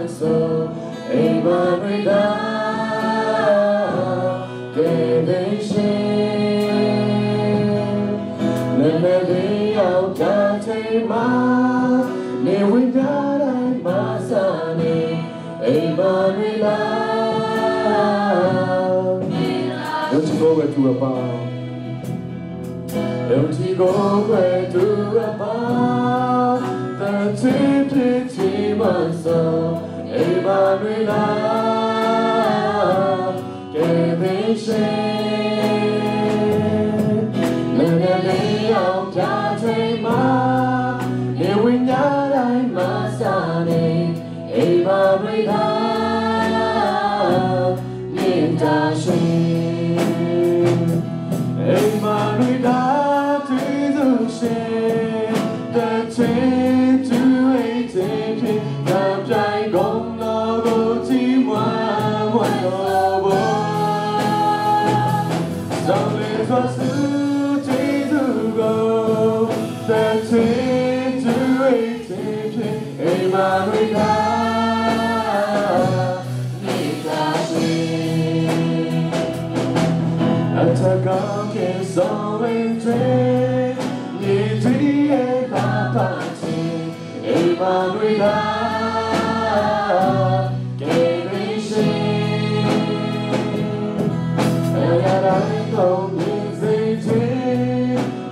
so Emmanuel Nên đi ao cha thấy má Nếu huynh đã lại má xa nì Emmanuel Don't you go where to above Don't you go where to above The tempted my soul Emmanuel Nên đi ao cha thấy má Nếu huynh đã lại má xa nì Emmanuel Nhìn ta xin Emmanuel tuy dừng xin Đã trên tu ấy thế khi Làm trái công nó vô chí ngoan ngoan nó vô Dạo lên thoát sư chế dư gầu Đã trên tu ấy thế khi Emmanuel Atakamke solente Nidie kapati Emmanuel Kerishin Ayarai không nhìn dây chế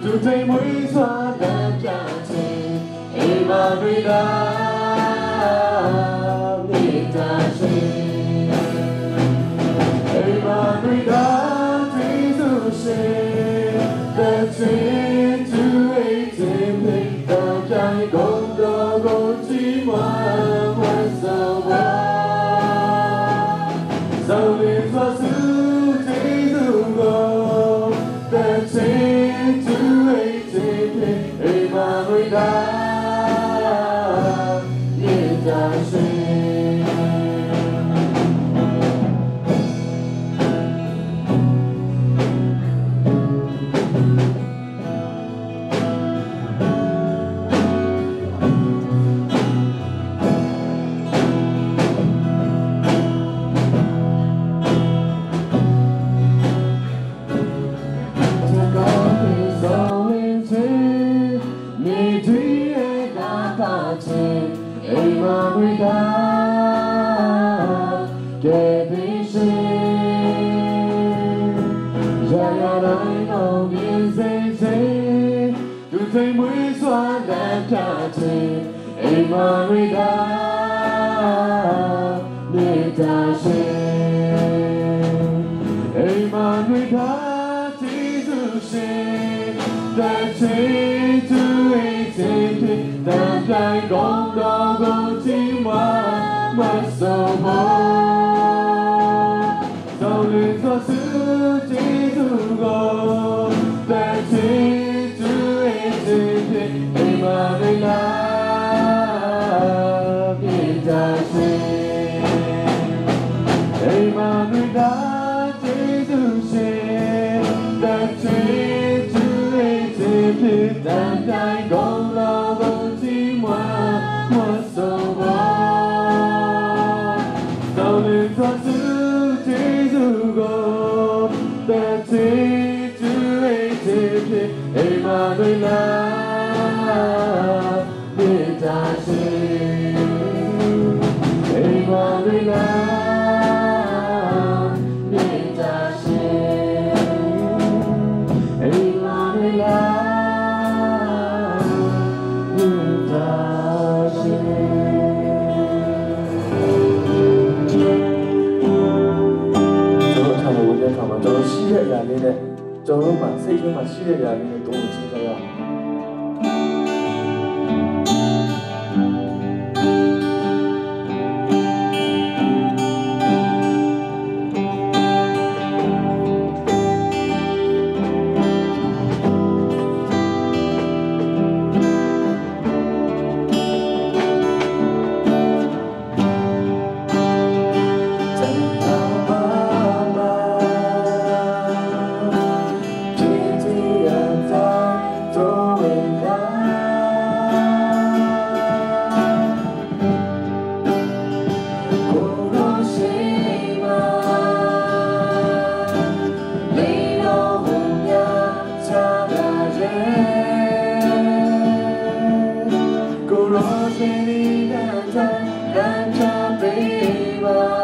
Dù thấy mũi xóa đẹp cả chế Emmanuel Nitashi Emmanuel Đã trên tu ấy thêm hình Đã trái công đo gôn chí ngoan ngoan sao bó Sao liên thoát sư thế dù gồm Đã trên tu ấy thêm hình Emmanuel Nhìn ta xin Emmanuel Kerishin Jaya đại ngầu nhìn dây chế Dù thấy mũi xóa đẹp cả chế Emmanuel Nitashi Emmanuel tí dù xin Đã chế tu ấy thêm thì Đã trái công đo gôn chí ngoan ngoan sao bó Sao lên do sư chí dù gồm Đã chế tu ấy thêm thì Emmanuel Nitashi Emmanuel tí dù xin Đã chế tu ấy thêm thì Đã trái công đo gôn chí ngoan ngoan sao bó Sao lên thoát sư chế dù gồm Đã chế tu ấy thêm thì Emmanuel Nitashi Emmanuel Nitashi Emmanuel 저는 시력이 아니네. 저는 세계만 시력이 아니네. 또 진짜야. Tôi 믿어